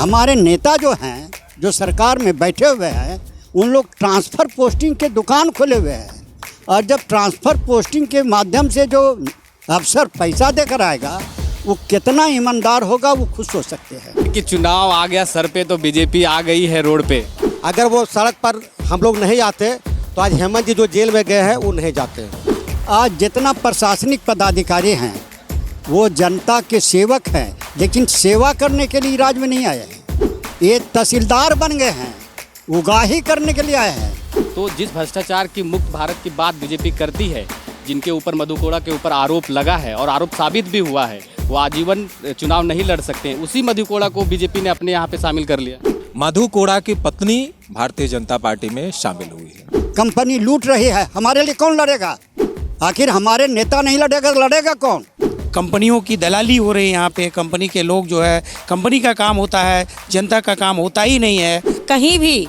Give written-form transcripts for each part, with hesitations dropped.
हमारे नेता जो हैं, जो सरकार में बैठे हुए हैं, उन लोग ट्रांसफ़र पोस्टिंग के दुकान खोले हुए हैं। और जब ट्रांसफ़र पोस्टिंग के माध्यम से जो अफसर पैसा देकर आएगा, वो कितना ईमानदार होगा वो खुद सोच सकते हैं। कि चुनाव आ गया सर पे तो बीजेपी आ गई है रोड पे। अगर वो सड़क पर हम लोग नहीं आते तो आज हेमंत जी जो जेल में गए हैं वो नहीं जाते। आज जितना प्रशासनिक पदाधिकारी हैं वो जनता के सेवक हैं, लेकिन सेवा करने के लिए राज्य में नहीं आए हैं। ये तहसीलदार बन गए हैं, उगाही करने के लिए आए हैं। तो जिस भ्रष्टाचार की मुक्त भारत की बात बीजेपी करती है, जिनके ऊपर मधु कोड़ा के ऊपर आरोप लगा है और आरोप साबित भी हुआ है, वो आजीवन चुनाव नहीं लड़ सकते हैं। उसी मधु कोड़ा को बीजेपी ने अपने यहाँ पे शामिल कर लिया। मधु कोड़ा की पत्नी भारतीय जनता पार्टी में शामिल हुई है। कंपनी लूट रही है, हमारे लिए कौन लड़ेगा? आखिर हमारे नेता नहीं लड़ेगा तो लड़ेगा कौन? कंपनियों की दलाली हो रही है यहाँ पे। कंपनी के लोग जो है, कंपनी का काम होता है, जनता का काम होता ही नहीं है। कहीं भी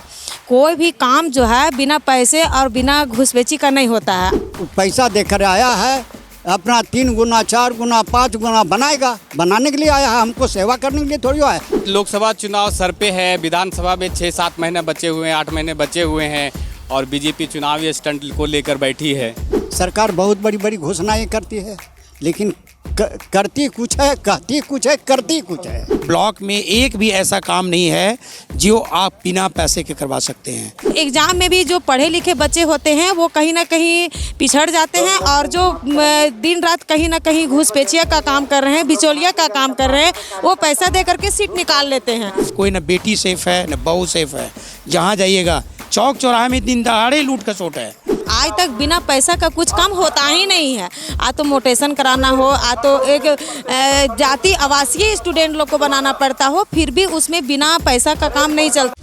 कोई भी काम जो है बिना पैसे और बिना घुसपैठी का नहीं होता है। पैसा देकर आया है, अपना 3 गुना 4 गुना 5 गुना बनाएगा, बनाने के लिए आया है, हमको सेवा करने के लिए थोड़ी आया है। लोकसभा चुनाव सर पे है, विधानसभा में 6-7 महीने बचे हुए हैं, 8 महीने बचे हुए हैं और बीजेपी चुनावी स्टंट को लेकर बैठी है। सरकार बहुत बड़ी बड़ी घोषणाएं करती है, लेकिन करती कुछ है, कहती कुछ है, करती कुछ है। ब्लॉक में एक भी ऐसा काम नहीं है जो आप बिना पैसे के करवा सकते हैं। एग्जाम में भी जो पढ़े लिखे बच्चे होते हैं वो कहीं ना कहीं पिछड़ जाते हैं, और जो दिन रात कहीं ना कहीं घूसपेचिया का काम कर रहे हैं, बिचौलिया का काम कर रहे हैं, वो पैसा दे करके सीट निकाल लेते हैं। कोई न बेटी सेफ है न बहू सेफ है। जहाँ जाइएगा चौक चौराहे में दिन दहाड़े लूट का चोट है। आज तक बिना पैसा का कुछ काम होता ही नहीं है। आ तो मोटेशन कराना हो, आ तो एक जाति आवासीय स्टूडेंट लोग को बनाना पड़ता हो, फिर भी उसमें बिना पैसा का काम नहीं चलता।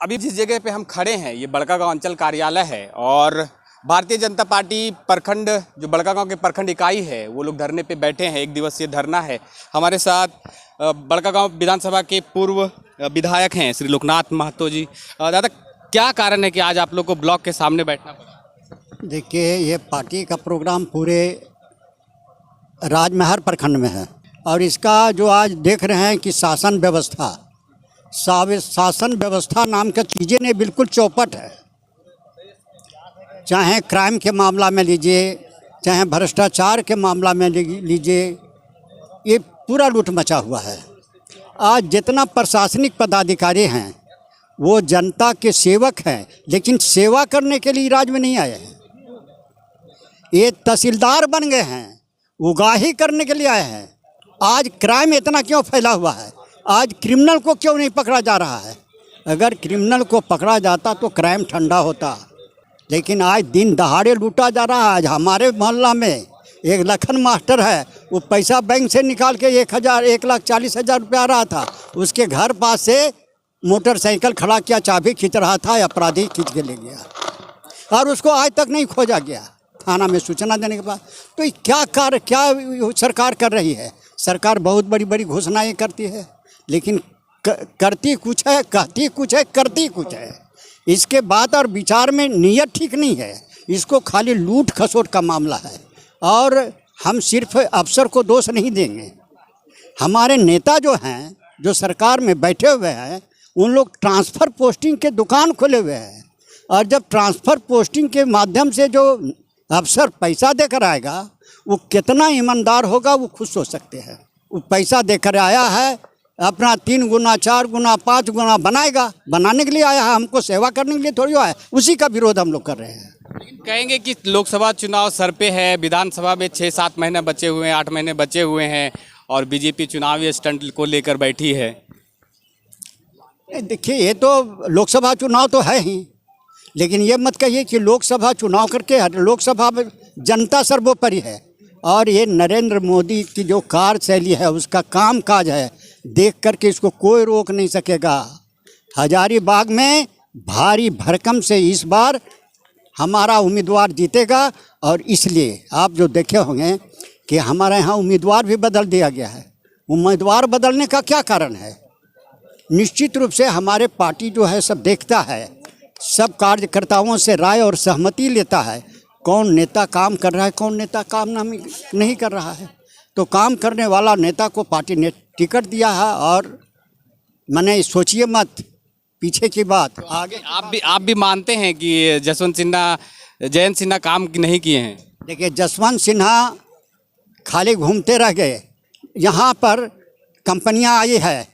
अभी जिस जगह पे हम खड़े हैं ये बड़कागांव अंचल कार्यालय है और भारतीय जनता पार्टी प्रखंड जो बड़कागांव के प्रखंड इकाई है वो लोग धरने पे बैठे हैं। 1 दिवसीय धरना है। हमारे साथ बड़कागांव विधानसभा के पूर्व विधायक हैं श्री लोकनाथ महतो जी। दादा, क्या कारण है कि आज आप लोग को ब्लॉक के सामने बैठना पड़ा? देखिए, ये पार्टी का प्रोग्राम पूरे राज्य में हर प्रखंड में है, और इसका जो आज देख रहे हैं कि शासन व्यवस्था नाम की चीज़ें नहीं, बिल्कुल चौपट है। चाहे क्राइम के मामला में लीजिए, चाहे भ्रष्टाचार के मामला में लीजिए, ये पूरा लूट मचा हुआ है। आज जितना प्रशासनिक पदाधिकारी हैं वो जनता के सेवक हैं, लेकिन सेवा करने के लिए राज्य में नहीं आए हैं। ये तहसीलदार बन गए हैं, उगाही करने के लिए आए हैं। आज क्राइम इतना क्यों फैला हुआ है? आज क्रिमिनल को क्यों नहीं पकड़ा जा रहा है? अगर क्रिमिनल को पकड़ा जाता तो क्राइम ठंडा होता, लेकिन आज दिन दहाड़े लूटा जा रहा है। आज हमारे मोहल्ला में एक लखन मास्टर है, वो पैसा बैंक से निकाल के 1,40,000 रुपया आ रहा था, उसके घर पास से मोटरसाइकिल खड़ा किया, चाबी खींच रहा था, अपराधी खींच के ले गया और उसको आज तक नहीं खोजा गया थाना में सूचना देने के बाद। तो ये क्या सरकार कर रही है? सरकार बहुत बड़ी बड़ी घोषणाएं करती है, लेकिन करती कुछ है, कहती कुछ है, करती कुछ है। इसके बात और विचार में नीयत ठीक नहीं है। इसको खाली लूट खसोट का मामला है, और हम सिर्फ अफसर को दोष नहीं देंगे। हमारे नेता जो हैं, जो सरकार में बैठे हुए हैं, उन लोग ट्रांसफ़र पोस्टिंग के दुकान खोले हुए हैं। और जब ट्रांसफ़र पोस्टिंग के माध्यम से जो अफसर पैसा देकर आएगा, वो कितना ईमानदार होगा वो खुद सोच सकते हैं। वो पैसा देकर आया है, अपना 3 गुना 4 गुना 5 गुना बनाएगा, बनाने के लिए आया है, हमको सेवा करने के लिए थोड़ी आया है। उसी का विरोध हम लोग कर रहे हैं। कहेंगे कि लोकसभा चुनाव सर पे है, विधानसभा में 6-7 महीने बचे हुए हैं, 8 महीने बचे हुए हैं और बीजेपी चुनावी स्टंट को लेकर बैठी है। देखिए, ये तो लोकसभा चुनाव तो है ही, लेकिन ये मत कहिए कि लोकसभा चुनाव करके लोकसभा में जनता सर्वोपरि है। और ये नरेंद्र मोदी की जो कार्यशैली है, उसका काम काज है, देख करके इसको कोई रोक नहीं सकेगा। हजारीबाग में भारी भरकम से इस बार हमारा उम्मीदवार जीतेगा, और इसलिए आप जो देखे होंगे कि हमारे यहाँ उम्मीदवार भी बदल दिया गया है। उम्मीदवार बदलने का क्या कारण है? निश्चित रूप से हमारे पार्टी जो है सब देखता है, सब कार्यकर्ताओं से राय और सहमति लेता है, कौन नेता काम कर रहा है, कौन नेता काम नहीं कर रहा है। तो काम करने वाला नेता को पार्टी ने टिकट दिया है। और मैंने सोचिए मत पीछे की बात आगे। आप भी मानते हैं कि जयंत सिन्हा काम नहीं किए हैं? देखिए, जसवंत सिन्हा खाली घूमते रह गए। यहाँ पर कंपनियाँ आई है,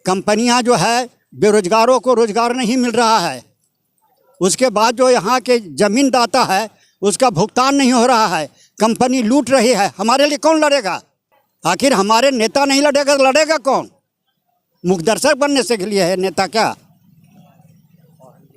कंपनियाँ जो है बेरोजगारों को रोजगार नहीं मिल रहा है। उसके बाद जो यहाँ के ज़मीनदाता है उसका भुगतान नहीं हो रहा है, कंपनी लूट रही है। हमारे लिए कौन लड़ेगा? आखिर हमारे नेता नहीं लड़ेगा तो लड़ेगा कौन? मुखदर्शक बनने से के लिए है नेता क्या?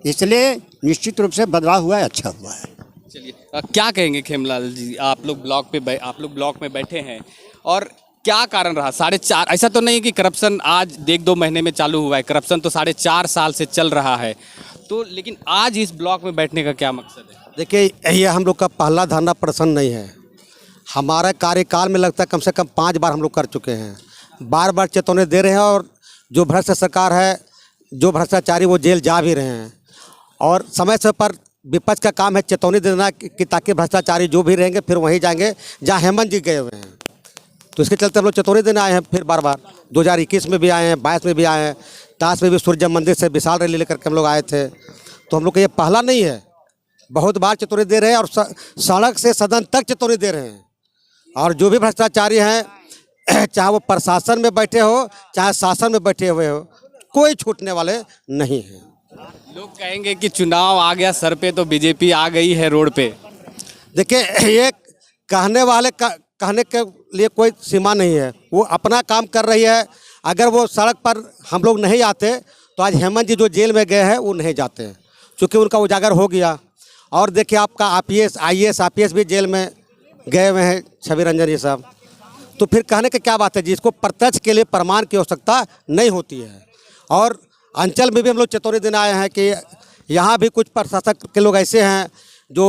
इसलिए निश्चित रूप से बदलाव हुआ है, अच्छा हुआ है। चलिए, क्या कहेंगे खेमलाल जी, आप लोग ब्लॉक में बैठे हैं और क्या कारण रहा? 4.5, ऐसा तो नहीं कि करप्शन आज 1-2 महीने में चालू हुआ है, करप्शन तो 4.5 साल से चल रहा है। तो लेकिन आज इस ब्लॉक में बैठने का क्या मकसद है? देखिए, ये हम लोग का पहला धरना प्रदर्शन नहीं है। हमारा कार्यकाल में लगता है कम से कम 5 बार हम लोग कर चुके हैं। बार बार चेतावनी दे रहे हैं और जो भ्रष्ट सरकार है, जो भ्रष्टाचारी, वो जेल जा भी रहे हैं। और समय समय पर विपक्ष का काम है चेतावनी देना कि ताकि भ्रष्टाचारी जो भी रहेंगे फिर वहीं जाएंगे जहां हेमंत जी गए हुए हैं। तो इसके चलते हम लोग चेतावनी देने आए हैं फिर बार बार। 2021 में भी आए हैं, 22 में भी आए हैं, ताश में भी सूर्य मंदिर से विशाल रैली लेकर के हम लोग आए थे। तो हम लोग का ये पहला नहीं है, बहुत बार चेतावनी दे रहे हैं और सड़क से सदन तक चेतावनी दे रहे हैं। और जो भी भ्रष्टाचारी हैं, चाहे वो प्रशासन में बैठे हो चाहे शासन में बैठे हुए हो, कोई छूटने वाले नहीं हैं। लोग कहेंगे कि चुनाव आ गया सर पे तो बीजेपी आ गई है रोड पे। देखिए, ये कहने के लिए कोई सीमा नहीं है। वो अपना काम कर रही है। अगर वो सड़क पर हम लोग नहीं आते तो आज हेमंत जी जो जेल में गए हैं वो नहीं जाते हैं, क्योंकि उनका उजागर हो गया। और देखिए, आपका IAS IPS भी जेल में गए हुए हैं, छवि रंजन ये सब। तो फिर कहने की क्या बात है? जिसको प्रत्यक्ष के लिए प्रमाण की आवश्यकता नहीं होती है। और अंचल में भी हम लोग चेतावनी देने आए हैं कि यहाँ भी कुछ प्रशासक के लोग ऐसे हैं जो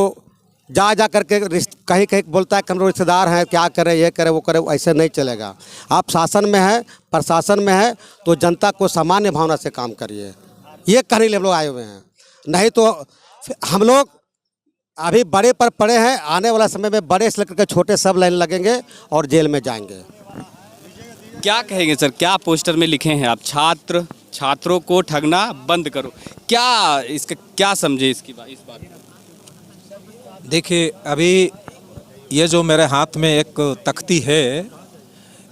जा करके कहीं कहीं बोलता है कि हम लोग रिश्तेदार हैं, क्या करें, ये करें, वो करें। ऐसे नहीं चलेगा। आप शासन में हैं, प्रशासन में हैं, तो जनता को सामान्य भावना से काम करिए। ये कहने के लिए हम लोग आए हुए हैं। नहीं तो हम लोग अभी बड़े पर पड़े हैं, आने वाला समय में बड़े से लेकर के छोटे सब लाइन लगेंगे और जेल में जाएंगे। क्या कहेंगे सर, क्या पोस्टर में लिखे हैं आप? छात्रों को ठगना बंद करो। क्या समझे इस बात? देखिए, अभी ये जो मेरे हाथ में एक तख्ती है,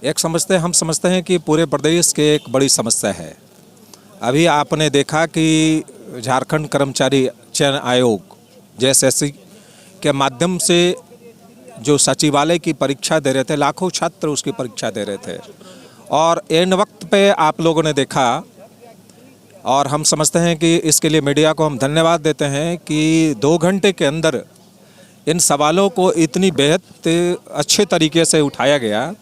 हम समझते हैं कि पूरे प्रदेश के एक बड़ी समस्या है। अभी आपने देखा कि झारखंड कर्मचारी चयन आयोग JSSC के माध्यम से जो सचिवालय की परीक्षा दे रहे थे, लाखों छात्र उसकी परीक्षा दे रहे थे और एन वक्त पे आप लोगों ने देखा। और हम समझते हैं कि इसके लिए मीडिया को हम धन्यवाद देते हैं कि 2 घंटे के अंदर इन सवालों को इतनी बेहद अच्छे तरीके से उठाया गया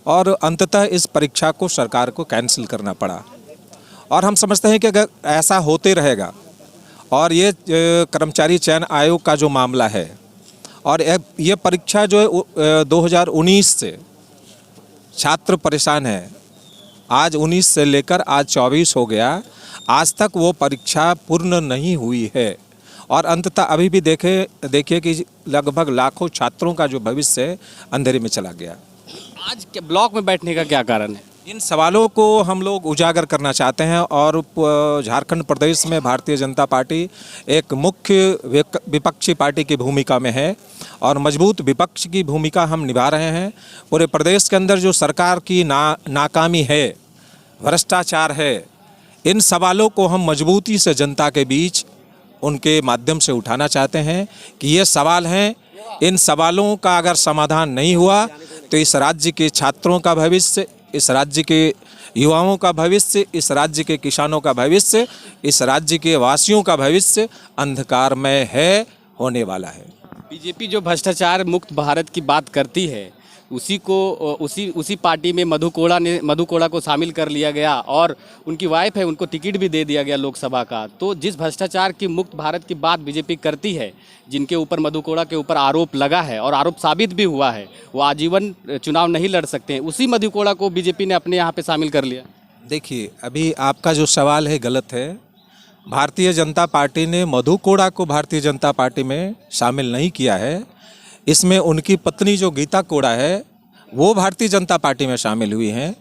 और अंततः इस परीक्षा को सरकार को कैंसिल करना पड़ा। और हम समझते हैं कि अगर ऐसा होते रहेगा और ये कर्मचारी चयन आयोग का जो मामला है और ये परीक्षा जो है 2019 से छात्र परेशान है। आज 19 से लेकर आज 24 हो गया, आज तक वो परीक्षा पूर्ण नहीं हुई है और अंततः अभी भी देखिए कि लगभग लाखों छात्रों का जो भविष्य अंधेरे में चला गया। आज के ब्लॉक में बैठने का क्या कारण है? इन सवालों को हम लोग उजागर करना चाहते हैं और झारखंड प्रदेश में भारतीय जनता पार्टी एक मुख्य विपक्षी पार्टी की भूमिका में है और मजबूत विपक्ष की भूमिका हम निभा रहे हैं। पूरे प्रदेश के अंदर जो सरकार की नाकामी है, भ्रष्टाचार है, इन सवालों को हम मजबूती से जनता के बीच उनके माध्यम से उठाना चाहते हैं कि ये सवाल हैं। इन सवालों का अगर समाधान नहीं हुआ तो इस राज्य के छात्रों का भविष्य, इस राज्य के युवाओं का भविष्य, इस राज्य के किसानों का भविष्य, इस राज्य के वासियों का भविष्य अंधकारमय होने वाला है। बीजेपी जो भ्रष्टाचार मुक्त भारत की बात करती है, उसी पार्टी में मधु कोड़ा को शामिल कर लिया गया और उनकी वाइफ है, उनको टिकट भी दे दिया गया लोकसभा का। तो जिस भ्रष्टाचार की मुक्त भारत की बात बीजेपी करती है, जिनके ऊपर मधु कोड़ा के ऊपर आरोप लगा है और आरोप साबित भी हुआ है, वो आजीवन चुनाव नहीं लड़ सकते हैं, उसी मधु कोड़ा को बीजेपी ने अपने यहाँ पे शामिल कर लिया। देखिए, अभी आपका जो सवाल है गलत है। भारतीय जनता पार्टी ने मधु कोड़ा को भारतीय जनता पार्टी में शामिल नहीं किया है। इसमें उनकी पत्नी जो गीता कोड़ा है वो भारतीय जनता पार्टी में शामिल हुई हैं।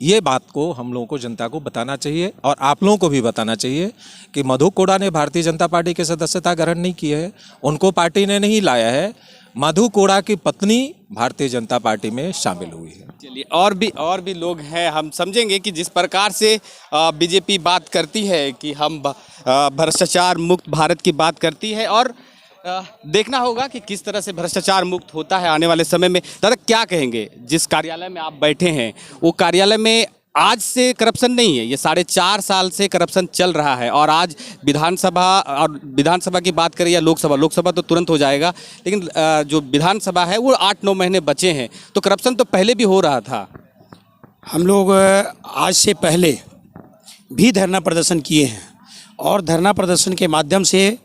ये बात को हम लोगों को जनता को बताना चाहिए और आप लोगों को भी बताना चाहिए कि मधु कोड़ा ने भारतीय जनता पार्टी की सदस्यता ग्रहण नहीं की है, उनको पार्टी ने नहीं लाया है। मधु कोड़ा की पत्नी भारतीय जनता पार्टी में शामिल हुई है। चलिए, और भी लोग हैं, हम समझेंगे कि जिस प्रकार से बीजेपी बात करती है कि हम भ्रष्टाचार मुक्त भारत की बात करती है, और देखना होगा कि किस तरह से भ्रष्टाचार मुक्त होता है आने वाले समय में। दादा, क्या कहेंगे, जिस कार्यालय में आप बैठे हैं वो कार्यालय में आज से करप्शन नहीं है, ये 4.5 साल से करप्शन चल रहा है, और आज विधानसभा की बात करें या लोकसभा तो तुरंत हो जाएगा, लेकिन जो विधानसभा है वो 8-9 महीने बचे हैं, तो करप्शन तो पहले भी हो रहा था। हम लोग आज से पहले भी धरना प्रदर्शन किए हैं, और धरना प्रदर्शन के माध्यम से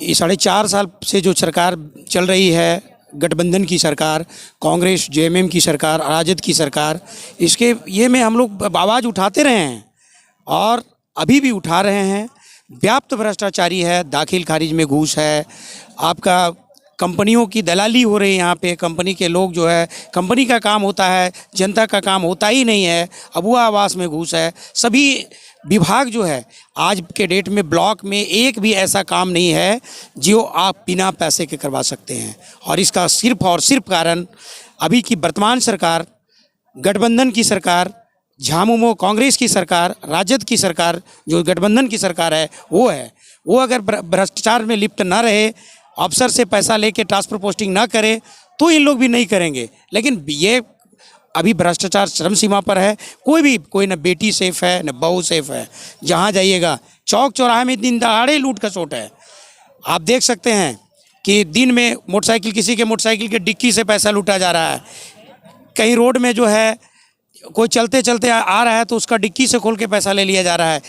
ये 4.5 साल से जो सरकार चल रही है, गठबंधन की सरकार, कांग्रेस जेएमएम की सरकार, राजद की सरकार, इसके ये में हम लोग आवाज़ उठाते रहे हैं और अभी भी उठा रहे हैं। व्याप्त भ्रष्टाचारी है, दाखिल खारिज में घूस है, आपका कंपनियों की दलाली हो रही है। यहाँ पे कंपनी के लोग जो है, कंपनी का काम होता है, जनता का काम होता ही नहीं है। अबुआ आवास में घूस है। सभी विभाग जो है आज के डेट में ब्लॉक में एक भी ऐसा काम नहीं है जो आप बिना पैसे के करवा सकते हैं, और इसका सिर्फ और सिर्फ कारण अभी की वर्तमान सरकार, गठबंधन की सरकार, झामुमो कांग्रेस की सरकार, राजद की सरकार, जो गठबंधन की सरकार है वो है। वो अगर भ्रष्टाचार में लिप्त ना रहे, अफसर से पैसा लेके ट्रांसफर पोस्टिंग ना करे, तो इन लोग भी नहीं करेंगे। लेकिन ये अभी भ्रष्टाचार चरम सीमा पर है। कोई न बेटी सेफ है, न बहू सेफ है। जहाँ जाइएगा चौक चौराहे में दिन दहाड़े लूट खसोट है। आप देख सकते हैं कि दिन में मोटरसाइकिल, किसी के मोटरसाइकिल के डिक्की से पैसा लूटा जा रहा है। कहीं रोड में जो है कोई चलते चलते आ रहा है तो उसका डिक्की से खोल के पैसा ले लिया जा रहा है।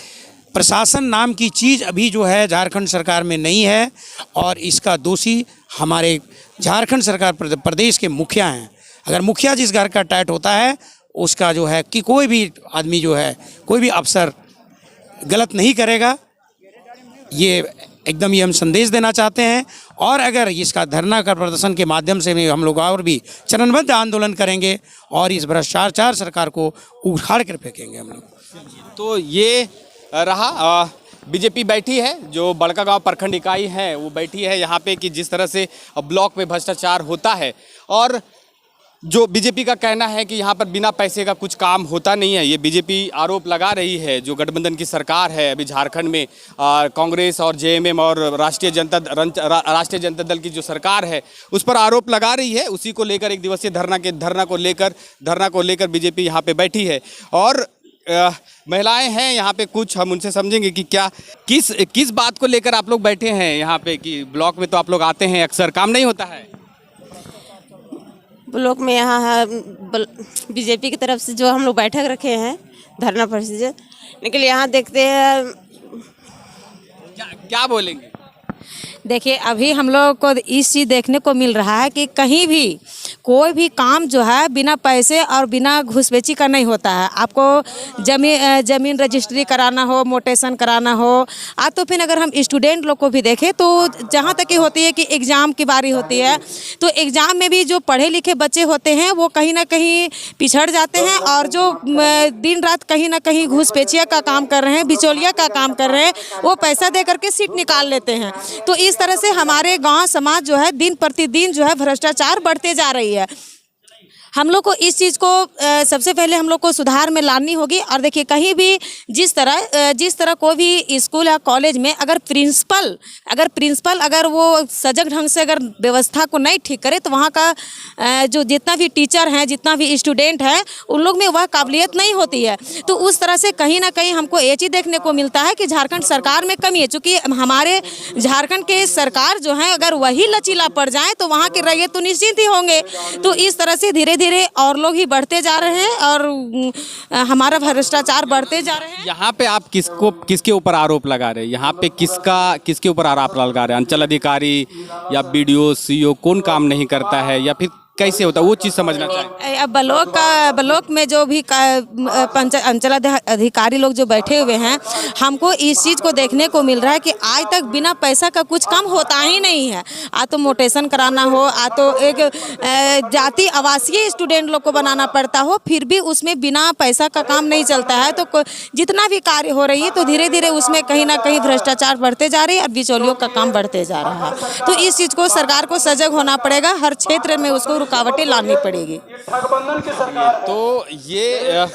प्रशासन नाम की चीज़ अभी जो है झारखंड सरकार में नहीं है, और इसका दोषी हमारे झारखंड सरकार प्रदेश के मुखिया हैं। अगर मुखिया जिस घर का टाइट होता है, उसका जो है कि कोई भी आदमी जो है, कोई भी अफसर गलत नहीं करेगा। ये एकदम ही हम संदेश देना चाहते हैं। और अगर इसका धरना का प्रदर्शन के माध्यम से भी हम लोग और भी चरणबद्ध आंदोलन करेंगे और इस भ्रष्टाचार सरकार को उखाड़ कर फेंकेंगे हम लोग। तो ये रहा, बीजेपी बैठी है, जो बड़कागांव प्रखंड इकाई है वो बैठी है यहाँ पे, कि जिस तरह से ब्लॉक में भ्रष्टाचार होता है, और जो बीजेपी का कहना है कि यहाँ पर बिना पैसे का कुछ काम होता नहीं है। ये बीजेपी आरोप लगा रही है, जो गठबंधन की सरकार है अभी झारखंड में, कांग्रेस और जेएमएम और राष्ट्रीय जनता दल की जो सरकार है उस पर आरोप लगा रही है। उसी को लेकर एक दिवसीय धरना को लेकर बीजेपी यहाँ पे बैठी है। और महिलाएं हैं यहाँ पे, कुछ हम उनसे समझेंगे कि क्या किस बात को लेकर आप लोग बैठे हैं यहाँ पे, कि ब्लॉक में तो आप लोग आते हैं अक्सर, काम नहीं होता है ब्लॉक में। यहाँ बीजेपी की तरफ से जो हम लोग बैठक रखे हैं धरना परिषद, लेकिन यहाँ देखते हैं क्या बोलेंगे। देखिए, अभी हम लोग को इस चीज़ देखने को मिल रहा है कि कहीं भी कोई भी काम जो है बिना पैसे और बिना घुसपैठी का नहीं होता है। आपको ज़मीन रजिस्ट्री कराना हो, मोटेशन कराना हो, तो फिर अगर हम स्टूडेंट लोग को भी देखें तो जहाँ तक की होती है कि एग्ज़ाम की बारी होती है, तो एग्ज़ाम में भी जो पढ़े लिखे बच्चे होते हैं वो कहीं ना कहीं पिछड़ जाते हैं, और जो दिन रात कहीं ना कहीं घुसपैठिया का काम कर रहे हैं, बिचौलिया का काम कर रहे हैं, वो पैसा दे करके सीट निकाल लेते हैं। तो इस तरह से हमारे गांव समाज जो है दिन प्रतिदिन जो है भ्रष्टाचार बढ़ते जा रही है। हम लोग को इस चीज़ को सबसे पहले हम लोग को सुधार में लानी होगी। और देखिए, कहीं भी जिस तरह कोई भी स्कूल या कॉलेज में अगर प्रिंसिपल अगर वो सजग ढंग से अगर व्यवस्था को नहीं ठीक करे, तो वहाँ का जो जितना भी टीचर हैं, जितना भी स्टूडेंट है, उन लोग में वह काबिलियत नहीं होती है। तो उस तरह से कहीं ना कहीं हमको ये चीज़ देखने को मिलता है कि झारखंड सरकार में कमी है। चूँकि हमारे झारखंड के सरकार जो है अगर वही लचीला पड़ जाए तो वहाँ के रैयत तो निश्चिंत ही होंगे। तो इस तरह से धीरे धीरे और लोग ही बढ़ते जा रहे हैं और हमारा भ्रष्टाचार बढ़ते जा रहे हैं। यहाँ पे आप किसके ऊपर आरोप लगा रहे हैं? यहाँ पे किसके ऊपर आरोप लगा रहे हैं? अंचल अधिकारी या बीडीओ, सीईओ, कौन काम नहीं करता है, या फिर कैसे होता है वो चीज़ समझना चाहिए। अब ब्लॉक में जो भी अंचल अधिकारी लोग जो बैठे हुए हैं, हमको इस चीज़ को देखने को मिल रहा है कि आज तक बिना पैसा का कुछ काम होता ही नहीं है। आ तो मोटेशन कराना हो, आ तो एक जाति आवासीय स्टूडेंट लोग को बनाना पड़ता हो, फिर भी उसमें बिना पैसा का काम नहीं चलता है। तो जितना भी कार्य हो रही है तो धीरे धीरे उसमें कहीं ना कहीं भ्रष्टाचार बढ़ते जा रही है और बिचौलियों का काम बढ़ते जा रहा है। तो इस चीज़ को सरकार को सजग होना पड़ेगा, हर क्षेत्र में उसको रुकावटें लानी पड़ेगी। तो ये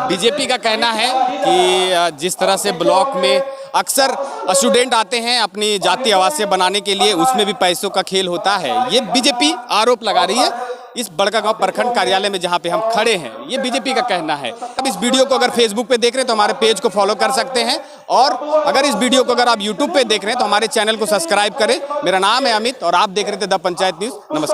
बीजेपी का कहना है कि जिस तरह से ब्लॉक में अक्सर स्टूडेंट आते हैं अपनी जाति आवासीय बनाने के लिए, उसमें भी पैसों का खेल होता है। ये बीजेपी आरोप लगा रही है इस बड़कागांव प्रखंड कार्यालय में जहां पे हम खड़े हैं। ये बीजेपी का कहना है। अब इस वीडियो को अगर फेसबुक पे देख रहे हैं तो हमारे पेज को फॉलो कर सकते हैं, और अगर इस वीडियो को अगर आप यूट्यूब पे देख रहे हैं तो हमारे चैनल को सब्सक्राइब करें। मेरा नाम है अमित और आप देख रहे थे द पंचायत न्यूज़। नमस्कार।